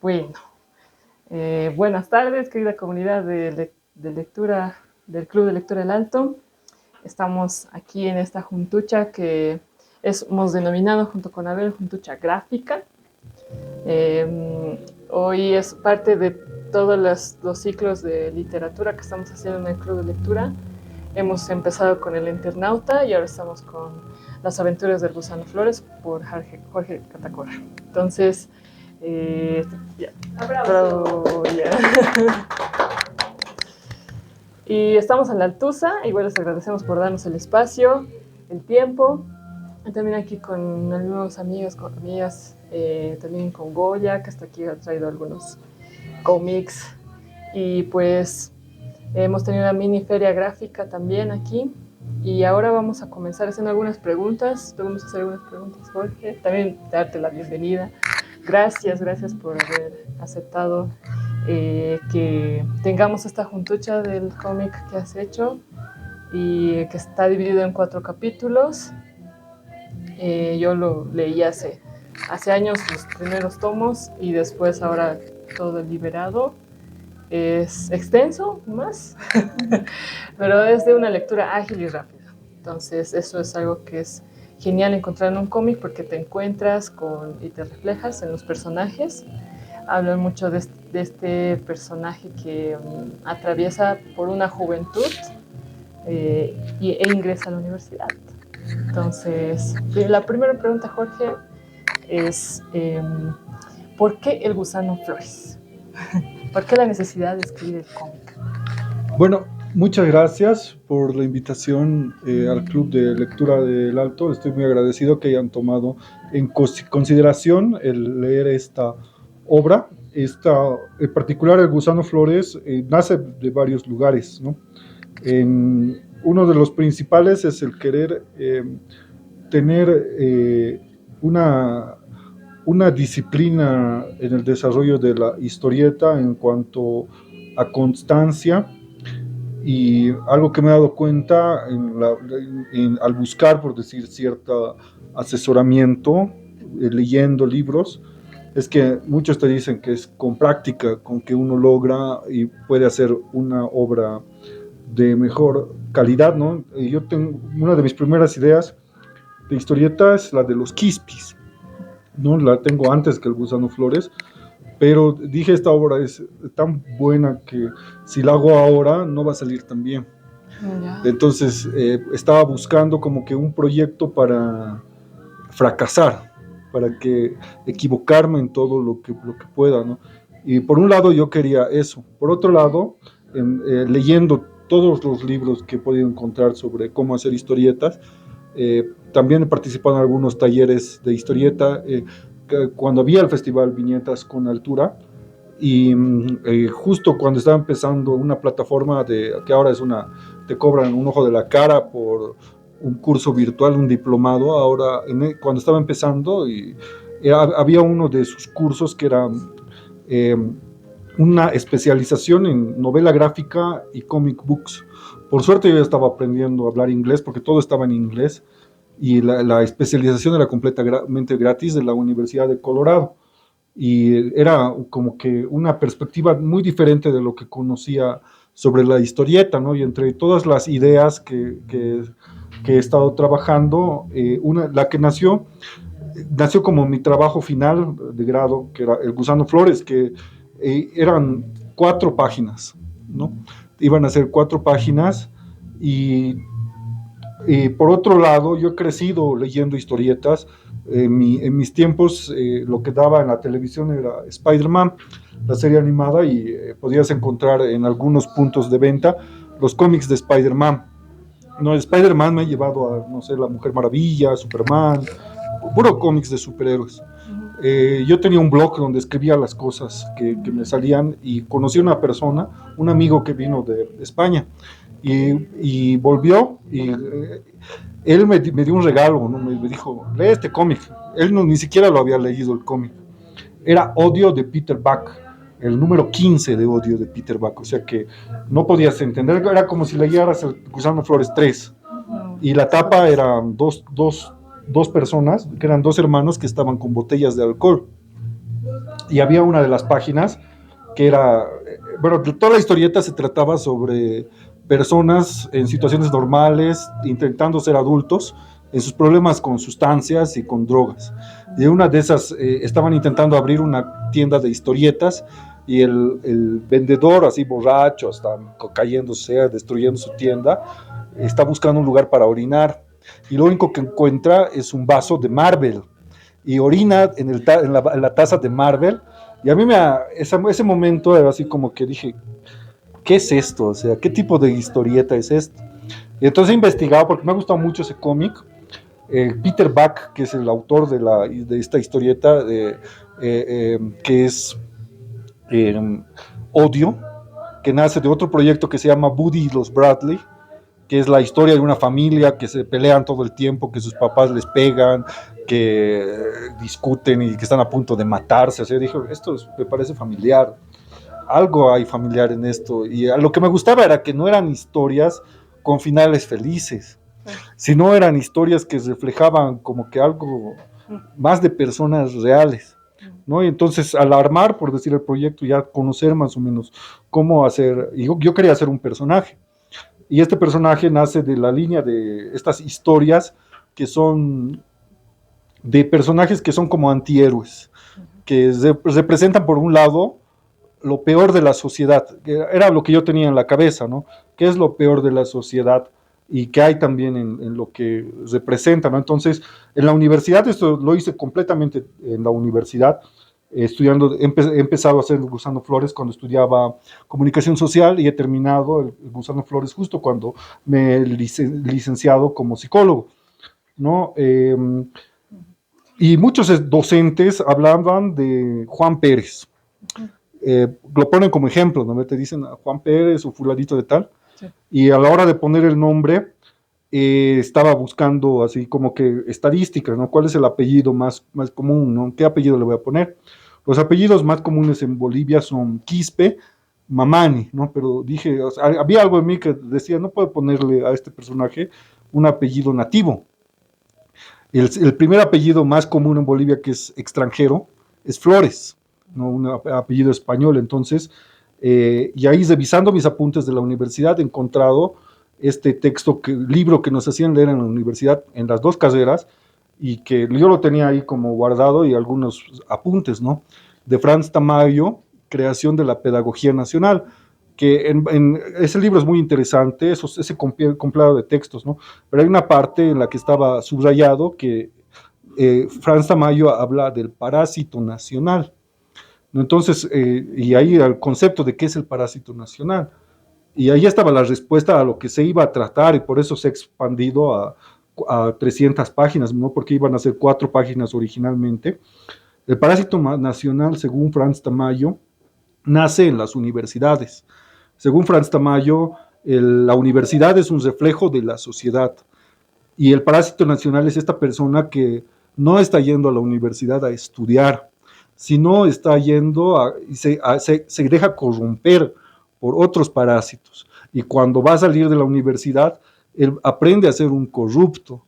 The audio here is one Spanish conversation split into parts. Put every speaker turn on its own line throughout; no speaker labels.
Bueno, buenas tardes, querida comunidad de lectura del Club de Lectura del Alto. Estamos aquí en esta juntucha que hemos denominado junto con Abel juntucha gráfica. Hoy es parte de todos los ciclos de literatura que estamos haciendo en el Club de Lectura. Hemos empezado con El Internauta y ahora estamos con Las Aventuras del Gusano Flores por Jorge Catacora. Entonces, ya. Bravo, ya. Y estamos en la Altusa, igual les agradecemos por darnos el espacio, el tiempo. Y también aquí con algunos amigos, con amigas, también con Goya, que hasta aquí ha traído algunos cómics. Y pues hemos tenido una mini feria gráfica también aquí. Y ahora vamos a comenzar haciendo algunas preguntas. Vamos a hacer algunas preguntas, Jorge. También darte la bienvenida. Gracias por haber aceptado que tengamos esta juntucha del cómic que has hecho y que está dividido en 4 capítulos. Yo lo leí hace años, los primeros tomos, y después ahora todo liberado. Es extenso, más, pero es de una lectura ágil y rápida. Entonces eso es algo que es genial encontrar en un cómic, porque te encuentras y te reflejas en los personajes. Hablan mucho de este personaje que atraviesa por una juventud e ingresa a la universidad. Entonces, la primera pregunta, Jorge, es ¿por qué El Gusano Flores? ¿Por qué la necesidad de escribir el cómic?
Bueno, muchas gracias por la invitación al Club de Lectura del Alto. Estoy muy agradecido que hayan tomado en consideración el leer esta obra. En particular, El Gusano Flores nace de varios lugares, ¿no? Uno de los principales es el querer tener una disciplina en el desarrollo de la historieta en cuanto a constancia, y algo que me he dado cuenta al buscar, por decir, cierto asesoramiento, leyendo libros, es que muchos te dicen que es con práctica con que uno logra y puede hacer una obra de mejor calidad, ¿no? Yo tengo una de mis primeras ideas de historieta es la de los Quispis, ¿no? La tengo antes que El Gusano Flores, pero dije, esta obra es tan buena que si la hago ahora no va a salir tan bien. Entonces estaba buscando como que un proyecto para fracasar, para que equivocarme en todo lo que pueda, ¿no? Y por un lado yo quería eso. Por otro lado, leyendo todos los libros que he podido encontrar sobre cómo hacer historietas, también he participado en algunos talleres de historieta, cuando había el Festival Viñetas con Altura, y justo cuando estaba empezando una plataforma que ahora te cobran un ojo de la cara por un curso virtual, un diplomado. Ahora, cuando estaba empezando, había uno de sus cursos que era una especialización en novela gráfica y comic books. Por suerte yo ya estaba aprendiendo a hablar inglés, porque todo estaba en inglés, y la especialización era completamente gratis, de la Universidad de Colorado, y era como que una perspectiva muy diferente de lo que conocía sobre la historieta, ¿no? Y entre todas las ideas que he estado trabajando, la que nació como mi trabajo final de grado, que era El Gusano Flores, que eran 4 páginas, ¿no? Iban a ser 4 páginas, y por otro lado, yo he crecido leyendo historietas. En mis tiempos, lo que daba en la televisión era Spider-Man, la serie animada, y podías encontrar en algunos puntos de venta los cómics de Spider-Man. No, Spider-Man me ha llevado a, no sé, La Mujer Maravilla, Superman, puro cómics de superhéroes. Yo tenía un blog donde escribía las cosas que me salían, y conocí a una persona, un amigo que vino de España, y volvió, y él me dio un regalo, ¿no? Me dijo, lee este cómic. Él ni siquiera lo había leído, el cómic. Era Odio de Peter Buck, el número 15 de Odio de Peter Buck, o sea que no podías entender, era como si leyeras El Gusano Flores 3, y la tapa eran dos personas, que eran 2 hermanos que estaban con botellas de alcohol, y había una de las páginas que era, bueno, toda la historieta se trataba sobre personas en situaciones normales intentando ser adultos en sus problemas con sustancias y con drogas. Y una de esas estaban intentando abrir una tienda de historietas y el vendedor, así borracho, está cayéndose, destruyendo su tienda, está buscando un lugar para orinar y lo único que encuentra es un vaso de Marvel y orina en la taza de Marvel. Y a mí ese momento era así como que dije, ¿qué es esto? O sea, ¿qué tipo de historieta es esto? Y entonces he investigado porque me ha gustado mucho ese cómic. Peter Buck, que es el autor de esta historieta, que es eh, Odio, que nace de otro proyecto que se llama Buddy y los Bradley, que es la historia de una familia que se pelean todo el tiempo, que sus papás les pegan, que discuten y que están a punto de matarse. O sea, dije, esto me parece familiar, algo hay familiar en esto. Y a lo que me gustaba era que no eran historias con finales felices, sino eran historias que reflejaban como que algo más de personas reales. ¿No? Y entonces, al armar, por decir, el proyecto, ya conocer más o menos cómo hacer, y yo quería hacer un personaje. Y este personaje nace de la línea de estas historias que son de personajes que son como antihéroes, que representan por un lado lo peor de la sociedad, que era lo que yo tenía en la cabeza, ¿no? ¿Qué es lo peor de la sociedad y qué hay también en lo que representa, ¿no? Entonces, en la universidad, esto lo hice completamente en la universidad, estudiando, he empezado a hacer el Gusano Flores cuando estudiaba comunicación social y he terminado el Gusano Flores justo cuando me he licenciado como psicólogo, ¿no? Y muchos docentes hablaban de Juan Pérez. Lo ponen como ejemplo, ¿no? Te dicen Juan Pérez o fulanito de tal, sí. Y a la hora de poner el nombre, estaba buscando así como que estadísticas, ¿no? ¿Cuál es el apellido más común, ¿no? ¿Qué apellido le voy a poner? Los apellidos más comunes en Bolivia son Quispe, Mamani, ¿no? Pero dije, o sea, había algo en mí que decía, no puedo ponerle a este personaje un apellido nativo. El primer apellido más común en Bolivia que es extranjero es Flores, ¿no? Un apellido español. Entonces, y ahí revisando mis apuntes de la universidad he encontrado este libro que nos hacían leer en la universidad en las dos carreras y que yo lo tenía ahí como guardado y algunos apuntes, ¿no? De Franz Tamayo, Creación de la Pedagogía Nacional, que ese libro es muy interesante, ese compilado de textos, ¿no? Pero hay una parte en la que estaba subrayado que Franz Tamayo habla del parásito nacional, ¿no? Entonces, y ahí el concepto de qué es el parásito nacional. Y ahí estaba la respuesta a lo que se iba a tratar y por eso se ha expandido a 300 páginas, ¿no? Porque iban a ser 4 páginas originalmente. El parásito nacional, según Franz Tamayo, nace en las universidades. Según Franz Tamayo, la universidad es un reflejo de la sociedad. Y el parásito nacional es esta persona que no está yendo a la universidad a estudiar, sino está yendo se deja corromper por otros parásitos. Y cuando va a salir de la universidad, él aprende a ser un corrupto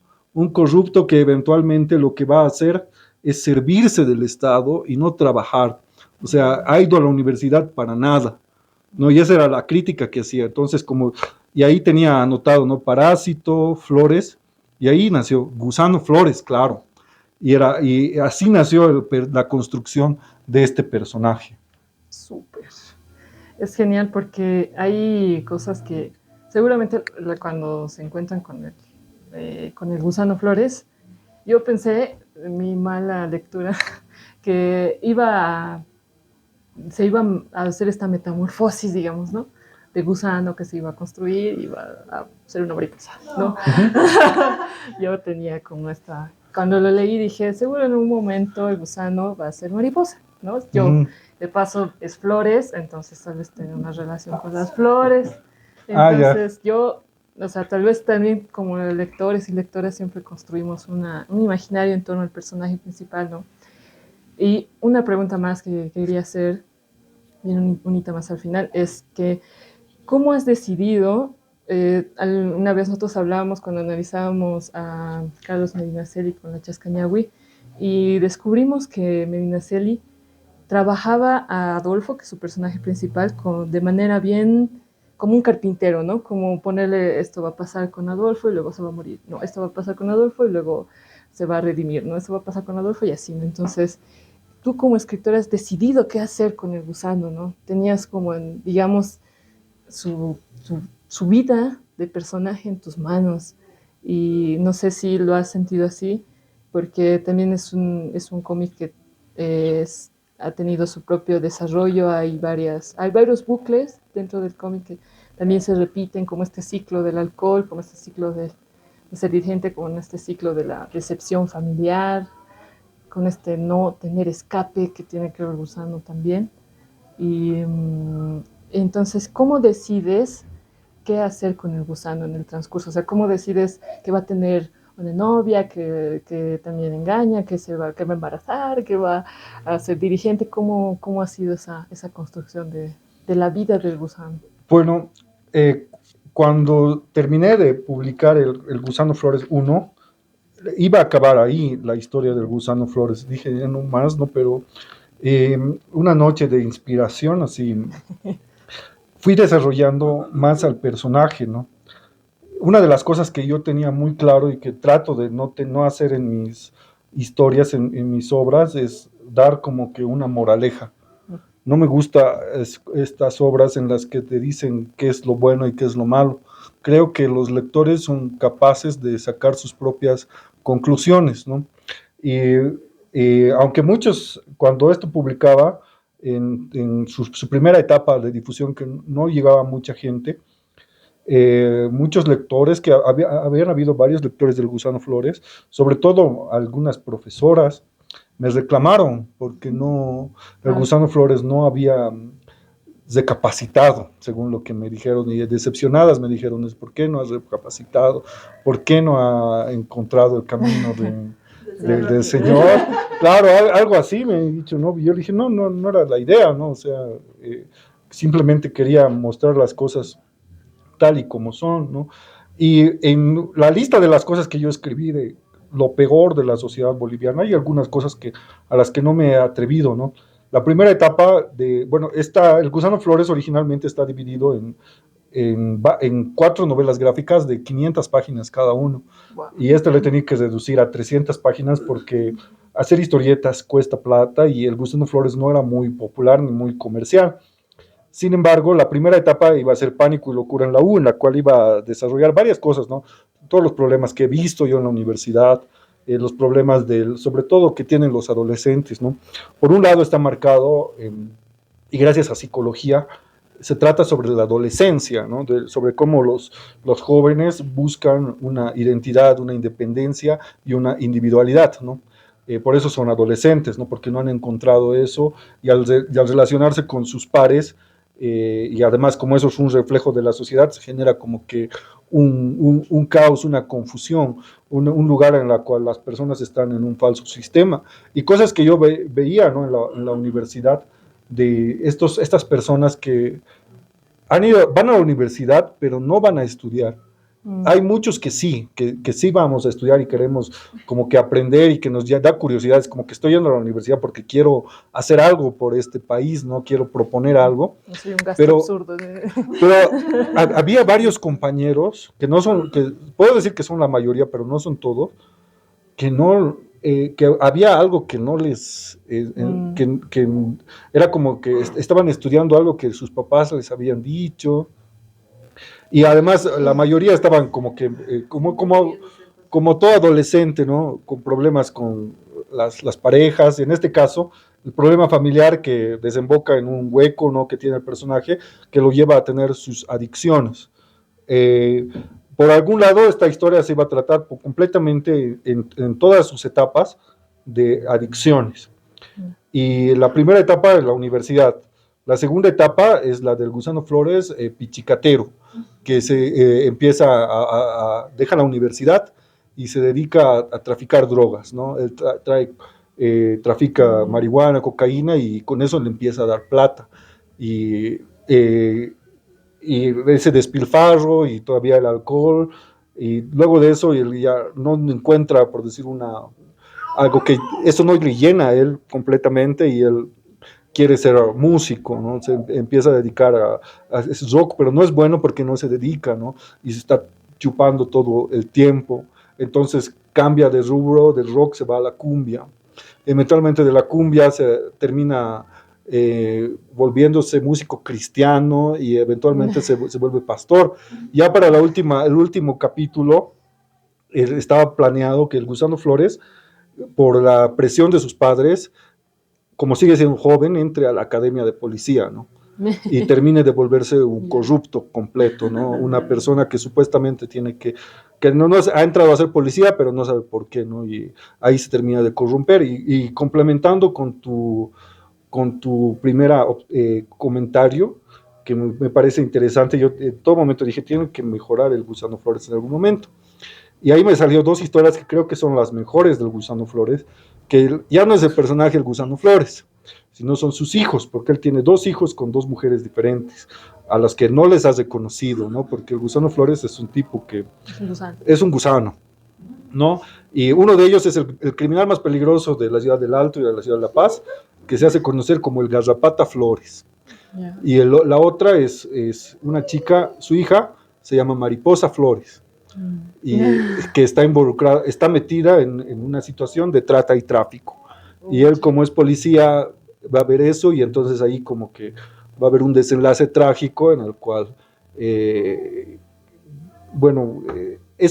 que eventualmente lo que va a hacer es servirse del Estado y no trabajar. O sea, ha ido a la universidad para nada, ¿no? Y esa era la crítica que hacía. Entonces, y ahí tenía anotado, ¿no? Parásito, Flores, y ahí nació Gusano Flores, claro. Y así nació la construcción de este personaje.
Súper. Es genial porque hay cosas que seguramente cuando se encuentran con el Gusano Flores, yo pensé, en mi mala lectura, que se iba a hacer esta metamorfosis, digamos, ¿no? De gusano que se iba a construir, iba a ser una mariposa, ¿no? Yo tenía como cuando lo leí dije, seguro en un momento el gusano va a ser mariposa, ¿no? Yo, de paso, es flores, entonces tal vez tenga una relación con las flores. Entonces yo, o sea, tal vez también como lectores y lectoras siempre construimos un imaginario en torno al personaje principal, ¿no? Y una pregunta más que quería hacer, bien bonita más al final, es que ¿cómo has decidido? Una vez nosotros hablábamos cuando analizábamos a Carlos Medinaceli con la Chascañahui y descubrimos que Medinaceli trabajaba a Adolfo, que es su personaje principal, de manera bien como un carpintero, ¿no? Como ponerle esto va a pasar con Adolfo y luego se va a morir. No, esto va a pasar con Adolfo y luego se va a redimir, ¿no? Esto va a pasar con Adolfo y así, ¿no? Entonces, tú como escritora has decidido qué hacer con el gusano, ¿no? Tenías como, digamos, su vida de personaje en tus manos y no sé si lo has sentido así, porque también es un cómic que ha tenido su propio desarrollo, hay varios bucles dentro del cómic que también se repiten, como este ciclo del alcohol, como este ciclo de ser dirigente, como este ciclo de la decepción familiar, con este no tener escape que tiene que ver el gusano también. Y entonces, ¿cómo decides qué hacer con el gusano en el transcurso? O sea, ¿cómo decides que va a tener una novia, que también engaña, que va a embarazar, que va a ser dirigente? ¿Cómo ha sido esa construcción de la vida del gusano?
Bueno, cuando terminé de publicar el Gusano Flores 1, iba a acabar ahí la historia del Gusano Flores. Dije, ya no más, ¿no? Pero una noche de inspiración, así, fui desarrollando más al personaje, ¿no? Una de las cosas que yo tenía muy claro y que trato de no hacer en mis historias, en mis obras, es dar como que una moraleja. No me gusta estas obras en las que te dicen qué es lo bueno y qué es lo malo. Creo que los lectores son capaces de sacar sus propias conclusiones, ¿no? Y aunque muchos, cuando esto publicaba, en su primera etapa de difusión, que no llegaba a mucha gente, muchos lectores, que habían habido varios lectores del Gusano Flores, sobre todo algunas profesoras, me reclamaron porque el Gusano Flores no había recapacitado, según lo que me dijeron, y decepcionadas me dijeron, ¿por qué no has recapacitado? ¿Por qué no ha encontrado el camino del Señor? Claro, algo así me he dicho, ¿no? Y yo dije, no era la idea, ¿no? O sea, simplemente quería mostrar las cosas tal y como son, ¿no? Y en la lista de las cosas que yo escribí de lo peor de la sociedad boliviana, hay algunas cosas a las que no me he atrevido, ¿no? La primera etapa el Gusano Flores originalmente está dividido en 4 novelas gráficas de 500 páginas cada uno. Wow. Y esta le tenía que reducir a 300 páginas porque hacer historietas cuesta plata y el Gusano Flores no era muy popular ni muy comercial. Sin embargo, la primera etapa iba a ser Pánico y Locura en la U, en la cual iba a desarrollar varias cosas, ¿no? Todos los problemas que he visto yo en la universidad, los problemas sobre todo que tienen los adolescentes, ¿no? Por un lado está marcado, y gracias a psicología, se trata sobre la adolescencia, ¿no? Sobre cómo los jóvenes buscan una identidad, una independencia y una individualidad, ¿no? Por eso son adolescentes, ¿no? Porque no han encontrado eso y al relacionarse con sus pares, y además como eso es un reflejo de la sociedad, se genera como que un caos, una confusión, un lugar en el cual las personas están en un falso sistema. Y cosas que yo veía, ¿no? en la universidad, de estas personas que van a la universidad, pero no van a estudiar. Hay muchos que sí vamos a estudiar y queremos como que aprender y que nos da curiosidad, es como que estoy yendo a la universidad porque quiero hacer algo por este país, no quiero proponer algo.
No soy un gasto absurdo.
Pero había varios compañeros que puedo decir que son la mayoría, pero no son todos, que había algo que no les, que era como que estaban estudiando algo que sus papás les habían dicho. Y además la mayoría estaban como que, como todo adolescente, ¿no? Con problemas con las parejas, en este caso, el problema familiar que desemboca en un hueco, ¿no? Que tiene el personaje, que lo lleva a tener sus adicciones. Por algún lado, esta historia se va a tratar completamente en todas sus etapas de adicciones. Y la primera etapa es la universidad. La segunda etapa es la del Gusano Flores pichicatero, que se deja la universidad y se dedica a traficar drogas, ¿no? Él trafica marihuana, cocaína y con eso le empieza a dar plata. Y ese despilfarro y todavía el alcohol, y luego de eso él ya no encuentra, por decir algo que eso no le llena a él completamente y él quiere ser músico, ¿no? Se empieza a dedicar a es rock, pero no es bueno porque no se dedica, ¿no? Y se está chupando todo el tiempo. Entonces cambia de rubro, del rock se va a la cumbia. Eventualmente de la cumbia se termina volviéndose músico cristiano y eventualmente se vuelve pastor. Ya para el último capítulo estaba planeado que el Gusano Flores, por la presión de sus padres, como sigue siendo joven, entre a la academia de policía, ¿no? Y termine de volverse un corrupto completo, ¿no? Una persona que supuestamente tiene que no ha entrado a ser policía, pero no sabe por qué, ¿no? Y ahí se termina de corromper. Y complementando con tu primera comentario, que me parece interesante, yo en todo momento dije, tienen que mejorar el Gusano Flores en algún momento. Y ahí me salió dos historias que creo que son las mejores del Gusano Flores, que ya no es el personaje del Gusano Flores, sino son sus hijos, porque él tiene dos hijos con dos mujeres diferentes, a las que no les has reconocido, ¿no? Porque el Gusano Flores es un tipo que es un gusano, ¿no? Y uno de ellos es el criminal más peligroso de la ciudad del Alto y de la ciudad de La Paz, que se hace conocer como el Garrapata Flores. Yeah. Y la otra es una chica, su hija se llama Mariposa Flores, y que está involucrada, está metida en una situación de trata y tráfico. Y él, como es policía, va a ver eso, y entonces ahí como que va a haber un desenlace trágico en el cual, es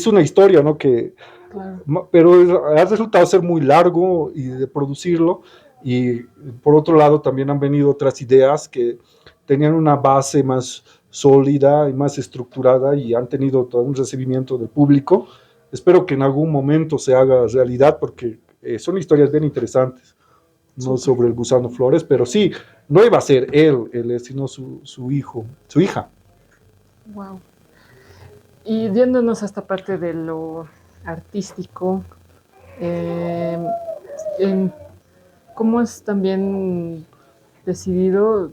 una historia, ¿no? Claro. Pero ha resultado ser muy largo y de producirlo, y por otro lado también han venido otras ideas que tenían una base más sólida y más estructurada y han tenido todo un recibimiento del público. Espero que en algún momento se haga realidad porque son historias bien interesantes, no sobre el Gusano Flores, pero sí, no iba a ser él sino su hijo, su hija.
Wow. Y viéndonos a esta parte de lo artístico, ¿cómo es también decidido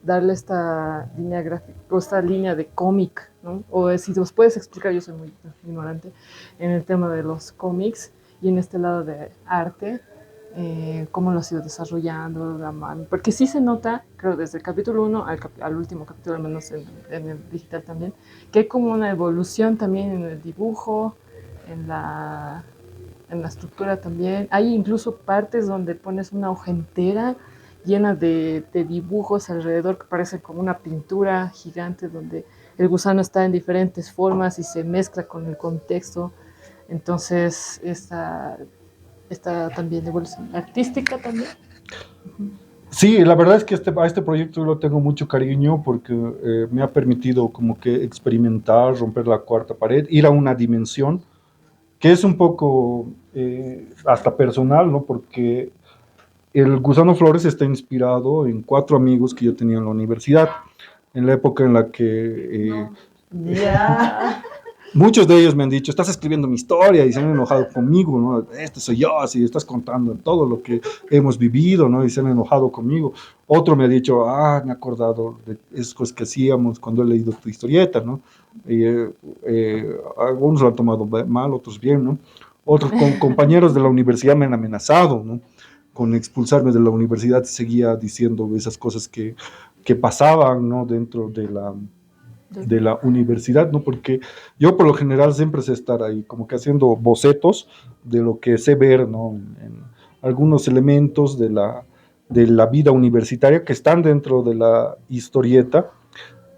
darle esta línea gráfica, o esta línea de cómic, ¿no? O si nos puedes explicar, yo soy muy ignorante en el tema de los cómics y en este lado de arte, cómo lo has ido desarrollando, la mano, porque sí se nota, creo, desde el capítulo 1 al último capítulo, al menos en el digital también, que hay como una evolución también en el dibujo, en la estructura también. Hay incluso partes donde pones una hoja entera llena de dibujos alrededor que parece como una pintura gigante donde el gusano está en diferentes formas y se mezcla con el contexto. Entonces, esta también evolución artística también.
Sí, la verdad es que a este proyecto lo tengo mucho cariño porque me ha permitido como que experimentar, romper la cuarta pared, ir a una dimensión que es un poco hasta personal, ¿no? Porque el Gusano Flores está inspirado en 4 amigos que yo tenía en la universidad, en la época en la que muchos de ellos me han dicho, estás escribiendo mi historia, y se han enojado conmigo, ¿no? Este soy yo, así estás contando todo lo que hemos vivido, ¿no? Y se han enojado conmigo. Otro me ha dicho, me he acordado de esas cosas que hacíamos cuando he leído tu historieta, ¿no? Y algunos lo han tomado mal, otros bien, ¿no? Otros compañeros de la universidad me han amenazado, ¿no? Con expulsarme de la universidad, y seguía diciendo esas cosas que pasaban, ¿no? Dentro de la universidad, ¿no? Porque yo por lo general siempre sé estar ahí como que haciendo bocetos de lo que sé ver, ¿no? En algunos elementos de la vida universitaria que están dentro de la historieta,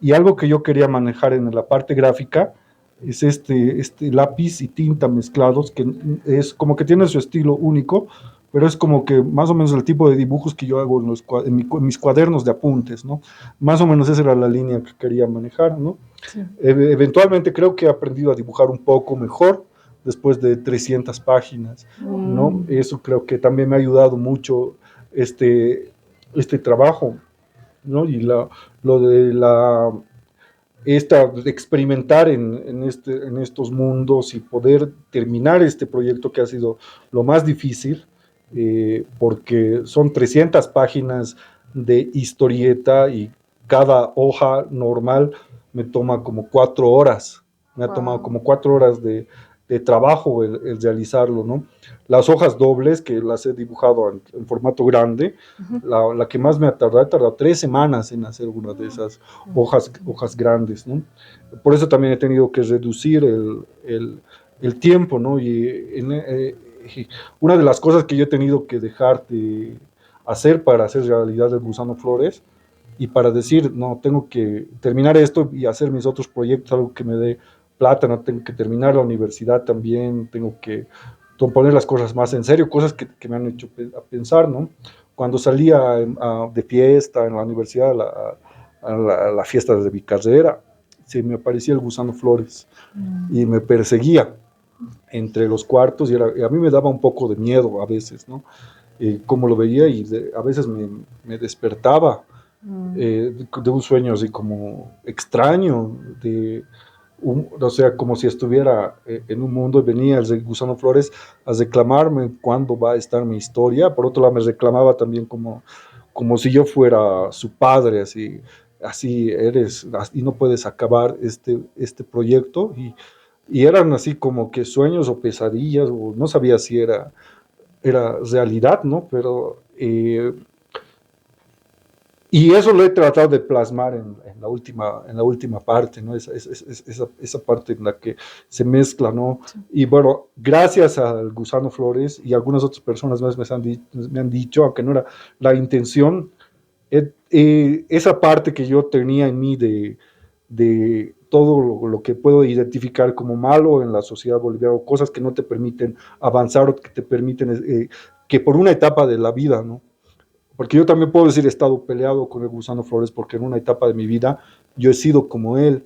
y algo que yo quería manejar en la parte gráfica es este lápiz y tinta mezclados, que es como que tiene su estilo único, pero es como que más o menos el tipo de dibujos que yo hago en mis cuadernos de apuntes, ¿no? Más o menos esa era la línea que quería manejar, ¿no? Sí. Eventualmente creo que he aprendido a dibujar un poco mejor después de 300 páginas, ¿no? Eso creo que también me ha ayudado mucho este trabajo, ¿no? Y experimentar en estos mundos y poder terminar este proyecto que ha sido lo más difícil, porque son 300 páginas de historieta y cada hoja normal me toma como 4 horas. Me ha tomado como 4 horas de de trabajo el realizarlo, ¿no? Las hojas dobles, que las he dibujado en formato grande, la que más me ha tardado 3 semanas en hacer una de esas hojas grandes, ¿no? Por eso también he tenido que reducir el tiempo, ¿no? Una de las cosas que yo he tenido que dejar de hacer para hacer realidad el Gusano Flores y para decir, no, tengo que terminar esto y hacer mis otros proyectos, algo que me dé plata, no tengo que terminar la universidad también, tengo que poner las cosas más en serio, cosas que me han hecho pensar, ¿no? Cuando salía de fiesta en la universidad, a la fiesta de mi carrera, se me aparecía el Gusano Flores y me perseguía entre los cuartos y a mí me daba un poco de miedo a veces, ¿no? Como lo veía y a veces me despertaba de un sueño así como extraño, o sea, como si estuviera en un mundo y venía el Gusano Flores a reclamarme cuándo va a estar mi historia. Por otro lado, me reclamaba también como si yo fuera su padre, así eres, y no puedes acabar este proyecto. Y eran así como que sueños o pesadillas, o no sabía si era realidad, ¿no? Pero y eso lo he tratado de plasmar en la última parte, ¿no? Esa parte en la que se mezcla, ¿no?
Sí.
Y bueno, gracias al Gusano Flores y algunas otras personas más me han dicho, aunque no era la intención, esa parte que yo tenía en mí de todo lo que puedo identificar como malo en la sociedad boliviana, cosas que no te permiten avanzar o que te permiten, que por una etapa de la vida, ¿no? Porque yo también puedo decir he estado peleado con el Gusano Flores porque en una etapa de mi vida yo he sido como él,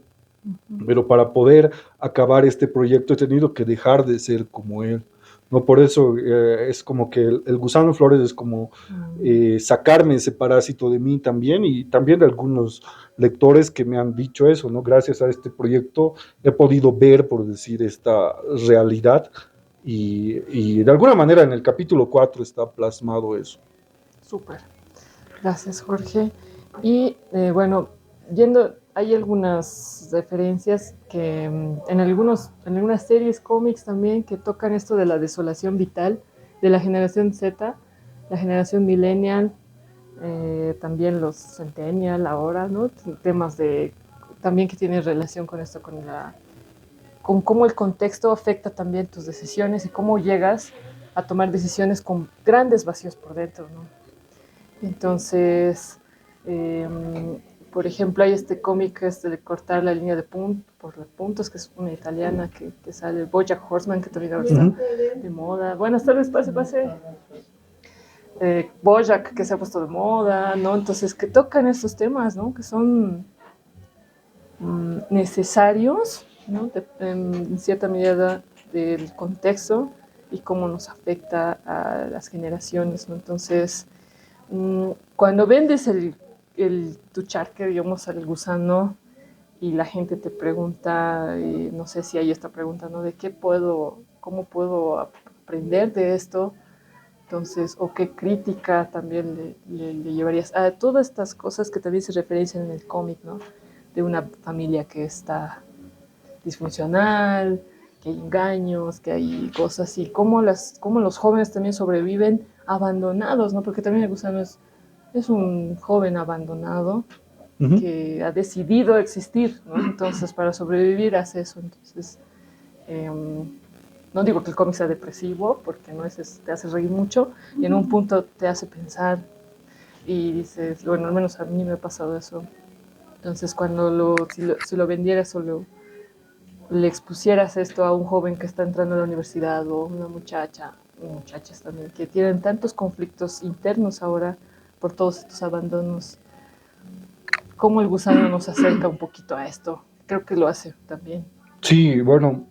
pero para poder acabar este proyecto he tenido que dejar de ser como él. No, por eso es como que el Gusano Flores es como sacarme ese parásito de mí también y también de algunos lectores que me han dicho eso, ¿no? Gracias a este proyecto he podido ver, por decir, esta realidad y de alguna manera en el capítulo 4 está plasmado eso.
Súper. Gracias, Jorge. Y bueno, hay algunas referencias que en algunas series, cómics también, que tocan esto de la desolación vital de la generación Z, la generación millennial, también los centennial ahora, ¿no? Temas también que tienen relación con esto, con cómo el contexto afecta también tus decisiones y cómo llegas a tomar decisiones con grandes vacíos por dentro, ¿no? Entonces, por ejemplo, hay este cómic de cortar la línea por puntos, que es una italiana que sale, BoJack Horseman, que también ahora está de moda. Buenas tardes, pase. BoJack, que se ha puesto de moda, ¿no? Entonces, que tocan estos temas, ¿no? Que son necesarios, ¿no? En cierta medida del contexto y cómo nos afecta a las generaciones, ¿no? Entonces, cuando vendes tu charque, digamos, al gusano, y la gente te pregunta, no sé si hay esta pregunta, ¿no? De cómo puedo aprender de esto, entonces, o qué crítica también le llevarías a todas estas cosas que también se referencian en el cómic, ¿no? De una familia que está disfuncional, que hay engaños, que hay cosas así, cómo los jóvenes también sobreviven abandonados, ¿no? Porque también el gusano es un joven abandonado que ha decidido existir, ¿no? Entonces, para sobrevivir hace eso. Entonces, no digo que el cómic sea depresivo, porque no te hace reír mucho, y en un punto te hace pensar y dices, bueno, al menos a mí me ha pasado eso. Entonces, si lo vendieras o le expusieras esto a un joven que está entrando a la universidad o una muchachas también, que tienen tantos conflictos internos ahora por todos estos abandonos, cómo el gusano nos acerca un poquito a esto. Creo que lo hace también.
Sí, bueno,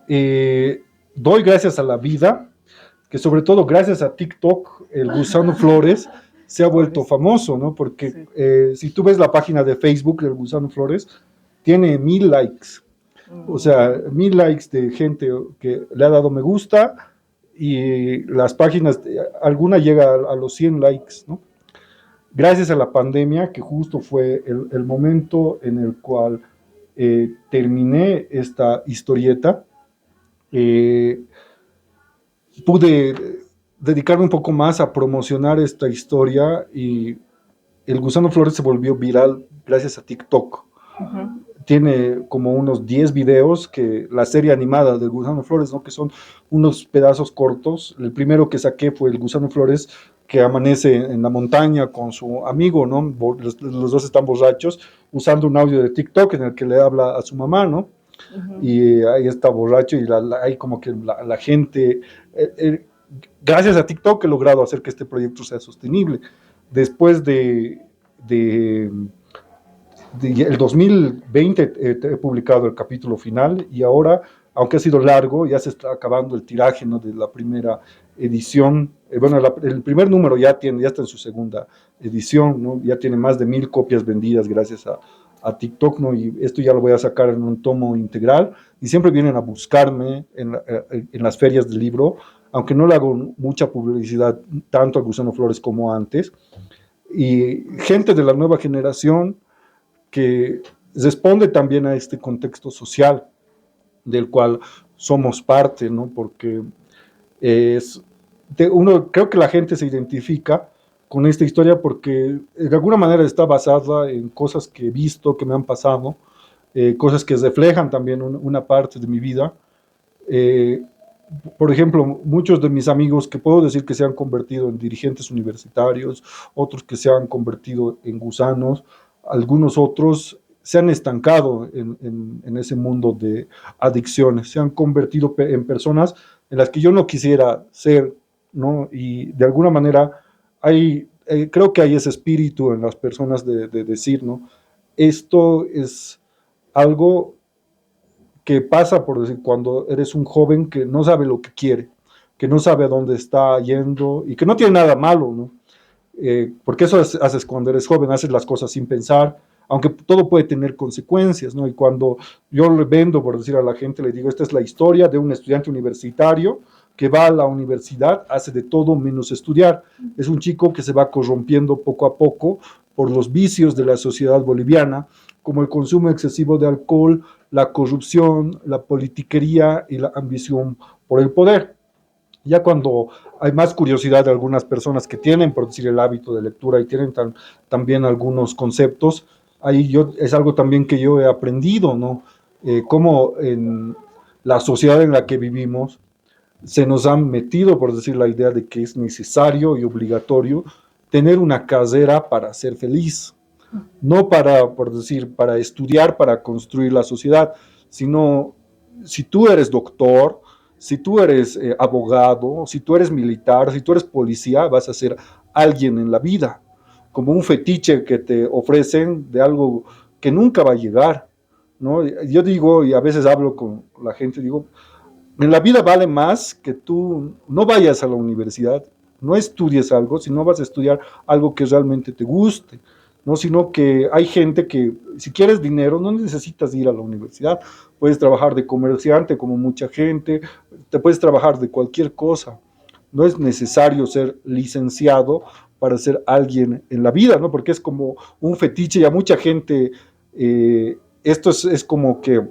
doy gracias a la vida, que sobre todo gracias a TikTok, el Gusano Flores se ha vuelto famoso, ¿no? Porque sí. Si tú ves la página de Facebook del Gusano Flores, tiene 1000 likes. O sea, 1000 likes de gente que le ha dado me gusta y las páginas, alguna llega a los 100 likes, ¿no? Gracias a la pandemia, que justo fue el momento en el cual terminé esta historieta, eh, pude dedicarme un poco más a promocionar esta historia y El Gusano Flores se volvió viral gracias a TikTok.
Ujú.
Tiene como unos 10 videos que la serie animada del Gusano Flores, ¿no? Que son unos pedazos cortos. El primero que saqué fue el Gusano Flores que amanece en la montaña con su amigo, ¿no? Los dos están borrachos, usando un audio de TikTok en el que le habla a su mamá, ¿no?
Ujú.
Y ahí está borracho y hay como que la gente, gracias a TikTok he logrado hacer que este proyecto sea sostenible. Después de el 2020 he publicado el capítulo final y ahora, aunque ha sido largo, ya se está acabando el tiraje, ¿no? De la primera edición. Bueno, el primer número ya está en su segunda edición, ¿no? Ya tiene más de 1000 copias vendidas gracias a TikTok, ¿no? Y esto ya lo voy a sacar en un tomo integral y siempre vienen a buscarme en las ferias del libro, aunque no le hago mucha publicidad tanto a Gusano Flores como antes. Y gente de la nueva generación que responde también a este contexto social del cual somos parte, ¿no? Porque uno, creo que la gente se identifica con esta historia porque de alguna manera está basada en cosas que he visto, que me han pasado, cosas que reflejan también una parte de mi vida. Eh, por ejemplo, muchos de mis amigos que puedo decir que se han convertido en dirigentes universitarios, otros que se han convertido en gusanos, algunos otros se han estancado en ese mundo de adicciones, se han convertido en personas en las que yo no quisiera ser, ¿no? Y de alguna manera creo que hay ese espíritu en las personas de decir, ¿no? Esto es algo que pasa, por decir, cuando eres un joven que no sabe lo que quiere, que no sabe a dónde está yendo y que no tiene nada malo, ¿no? Porque eso haces cuando eres joven, haces las cosas sin pensar, aunque todo puede tener consecuencias, ¿no? Y cuando yo le vendo, por decir a la gente, le digo, esta es la historia de un estudiante universitario que va a la universidad, hace de todo menos estudiar. Es un chico que se va corrompiendo poco a poco por los vicios de la sociedad boliviana, como el consumo excesivo de alcohol, la corrupción, la politiquería y la ambición por el poder. Ya cuando hay más curiosidad de algunas personas que tienen, por decir, el hábito de lectura y tienen también algunos conceptos, ahí es algo también que yo he aprendido, ¿no? Cómo en la sociedad en la que vivimos se nos han metido, por decir, la idea de que es necesario y obligatorio tener una carrera para ser feliz, no para, por decir, para estudiar, para construir la sociedad, sino si tú eres doctor, si tú eres abogado, si tú eres militar, si tú eres policía, vas a ser alguien en la vida, como un fetiche que te ofrecen de algo que nunca va a llegar, ¿no? Yo digo, y a veces hablo con la gente, digo, en la vida vale más que tú no vayas a la universidad, no estudies algo, sino vas a estudiar algo que realmente te guste, ¿no? Sino que hay gente que si quieres dinero no necesitas ir a la universidad, puedes trabajar de comerciante como mucha gente, te puedes trabajar de cualquier cosa, no es necesario ser licenciado para ser alguien en la vida, ¿no? Porque es como un fetiche y a mucha gente esto es como que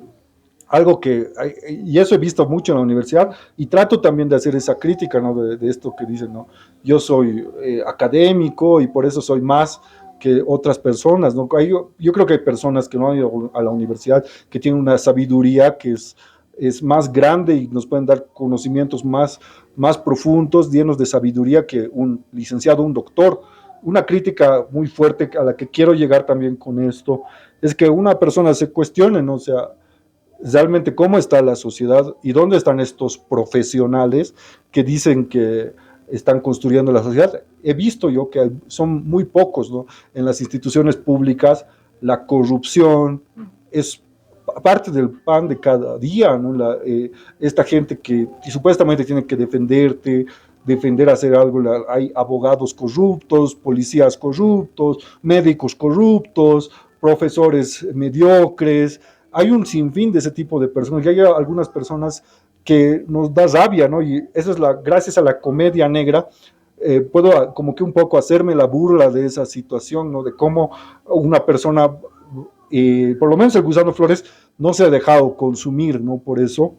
algo que, y eso he visto mucho en la universidad, y trato también de hacer esa crítica, ¿no? De esto que dicen, ¿no? Yo soy académico y por eso soy más que otras personas, ¿no? Yo creo que hay personas que no han ido a la universidad, que tienen una sabiduría que es más grande y nos pueden dar conocimientos más profundos, llenos de sabiduría que un licenciado, un doctor. Una crítica muy fuerte a la que quiero llegar también con esto es que una persona se cuestione, ¿no? O sea, realmente cómo está la sociedad y dónde están estos profesionales que dicen que están construyendo la sociedad. He visto yo que son muy pocos, ¿no? En las instituciones públicas la corrupción es parte del pan de cada día, ¿no? Esta gente que supuestamente tiene que defender hacer algo, hay abogados corruptos, policías corruptos, médicos corruptos, profesores mediocres, hay un sinfín de ese tipo de personas, y hay algunas personas que nos da rabia, ¿no? Y eso es gracias a la comedia negra, puedo como que un poco hacerme la burla de esa situación, ¿no? De cómo una persona, por lo menos el Gusano Flores, no se ha dejado consumir, ¿no? Por eso,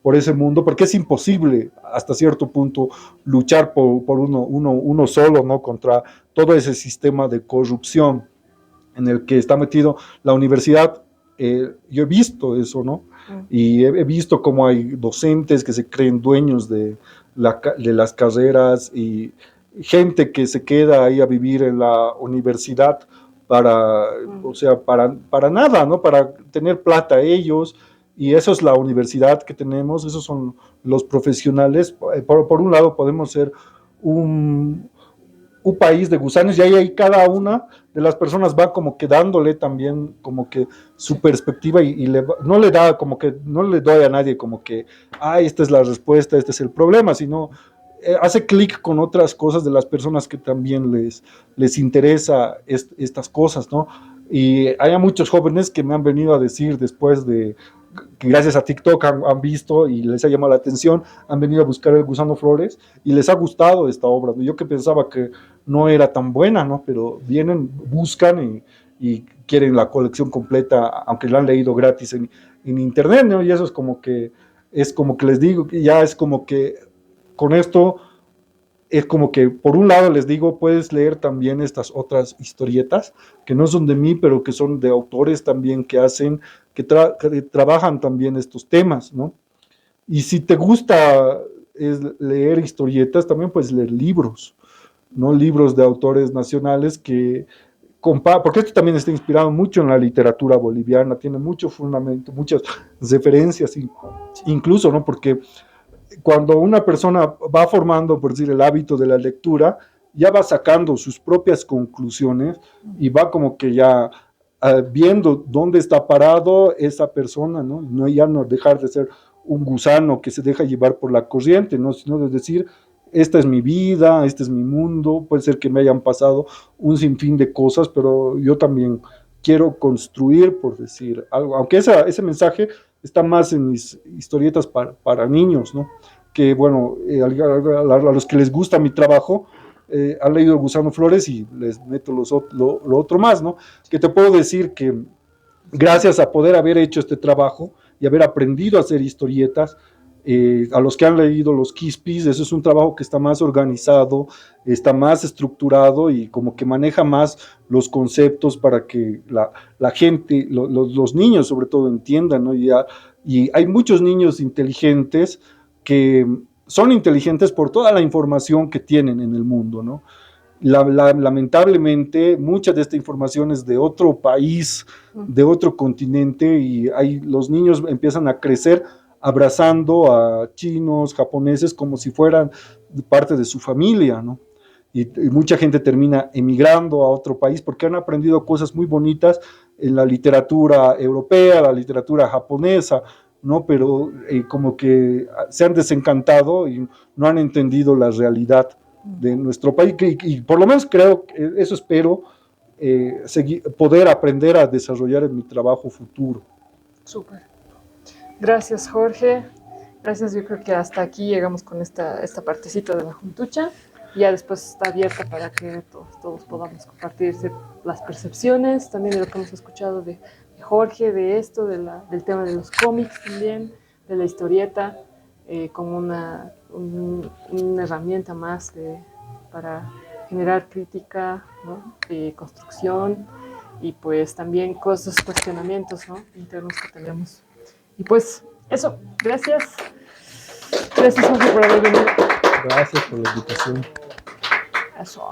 por ese mundo, porque es imposible hasta cierto punto luchar por uno solo, ¿no? Contra todo ese sistema de corrupción en el que está metido la universidad. Yo he visto eso, ¿no? Y he visto cómo hay docentes que se creen dueños de las carreras y gente que se queda ahí a vivir en la universidad o sea, para nada, ¿no? Para tener plata ellos. Y eso es la universidad que tenemos, esos son los profesionales. Por un lado podemos ser un, un país de gusanos y ahí cada una de las personas va como que dándole también como que su perspectiva no le da como que, no le doy a nadie como que, esta es la respuesta, este es el problema, sino hace clic con otras cosas de las personas que también les interesa estas cosas, ¿no? Y hay muchos jóvenes que me han venido a decir después de que gracias a TikTok han visto y les ha llamado la atención, han venido a buscar el Gusano Flores y les ha gustado esta obra. Yo que pensaba que no era tan buena, ¿no? Pero vienen, buscan y quieren la colección completa, aunque la han leído gratis en internet, ¿no? Y eso es como que les digo, ya es como que con esto es como que por un lado les digo, puedes leer también estas otras historietas que no son de mí, pero que son de autores también que hacen, que trabajan también estos temas, ¿no? Y si te gusta leer historietas, también puedes leer libros, ¿no? Libros de autores nacionales porque esto también está inspirado mucho en la literatura boliviana, tiene mucho fundamento, muchas referencias, incluso, ¿no? Porque cuando una persona va formando, por decir, el hábito de la lectura, ya va sacando sus propias conclusiones y va como que ya viendo dónde está parado esa persona, ¿no? Ya no dejar de ser un gusano que se deja llevar por la corriente, ¿no? Sino de decir, esta es mi vida, este es mi mundo, puede ser que me hayan pasado un sinfín de cosas, pero yo también quiero construir, por decir algo, aunque ese mensaje está más en mis historietas para niños, ¿no? Que bueno, a los que les gusta mi trabajo, han leído Gusano Flores y les meto lo otro más, ¿no? Que te puedo decir que gracias a poder haber hecho este trabajo y haber aprendido a hacer historietas, a los que han leído los Quispis, eso es un trabajo que está más organizado, está más estructurado y como que maneja más los conceptos para que la gente, los niños sobre todo entiendan, ¿no? Y hay muchos niños inteligentes que son inteligentes por toda la información que tienen en el mundo, ¿no? Lamentablemente, mucha de esta información es de otro país, de otro continente, y los niños empiezan a crecer abrazando a chinos, japoneses, como si fueran parte de su familia, ¿no? Y mucha gente termina emigrando a otro país porque han aprendido cosas muy bonitas en la literatura europea, la literatura japonesa, ¿no? Pero como que se han desencantado y no han entendido la realidad de nuestro país, y por lo menos creo, eso espero, poder aprender a desarrollar en mi trabajo futuro.
Súper. Gracias, Jorge. Gracias, yo creo que hasta aquí llegamos con esta partecita de la juntucha. Ya después está abierta para que todos podamos compartir las percepciones, también de lo que hemos escuchado de Jorge, de esto, del tema de los cómics también, de la historieta, como una herramienta más para generar crítica, ¿no? Construcción y pues también cuestionamientos, ¿no? Internos que tenemos. Y pues eso, gracias. Gracias, Jorge, por haber venido.
Gracias por la invitación.
Eso,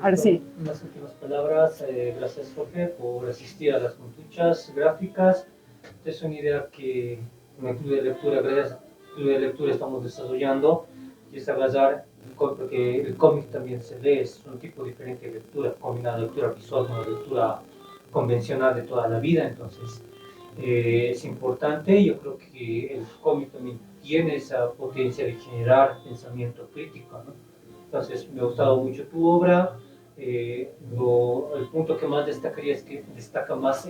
ahora sí.
Unas últimas palabras. Gracias, Jorge, por asistir a las juntuchas gráficas. Es una idea que en el Club de Lectura, gracias al Club de Lectura, estamos desarrollando, y es abrazar, porque el cómic también se lee, es un tipo diferente de lectura, combinada lectura visual con la lectura convencional de toda la vida. Entonces, es importante. Yo creo que el cómic también tiene esa potencia de generar pensamiento crítico, ¿no? Entonces, me ha gustado mucho tu obra. El punto que más destacaría es que destaca más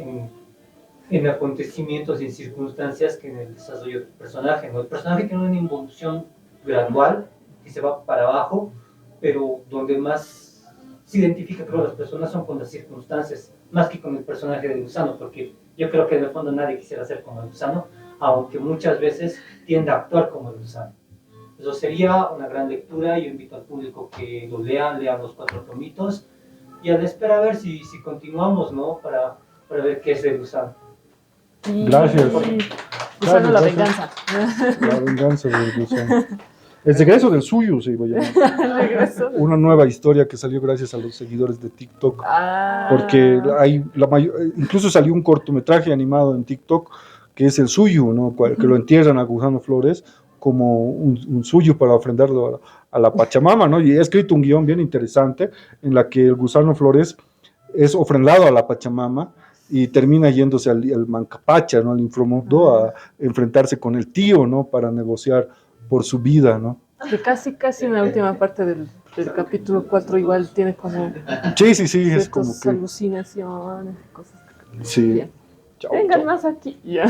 en acontecimientos y en circunstancias que en el desarrollo del personaje, ¿no? El personaje tiene una involución gradual que se va para abajo, pero donde más se identifica con las personas son con las circunstancias, más que con el personaje del gusano, porque yo creo que en el fondo nadie quisiera ser como el gusano, aunque muchas veces tiende a actuar como el gusano. Eso sería una gran lectura. Yo invito al público que lo lean los 4 tomitos y a la espera a ver si continuamos, ¿no? Para ver qué es el gusano.
Gracias.
Gusano la
Gracias.
venganza.
La venganza del gusano. El regreso del suyo se iba a llamar.
El regreso.
Una nueva historia que salió gracias a los seguidores de TikTok.
Ah.
Porque hay incluso salió un cortometraje animado en TikTok que es el suyo, ¿no? Que lo entierran a Gusano Flores como un suyo para ofrendarlo a la Pachamama, ¿no? Y he escrito un guión bien interesante en la que el Gusano Flores es ofrendado a la Pachamama y termina yéndose al Mancapacha, ¿no? Al inframundo a enfrentarse con el tío, ¿no? Para negociar por su vida, ¿no?
Que casi en la última parte del capítulo 4 igual tiene como
Sí, es como
ciertas
que...
alucinaciones, cosas.
Sí.
Bien.
Chao,
Vengan
chao.
más aquí. Ya.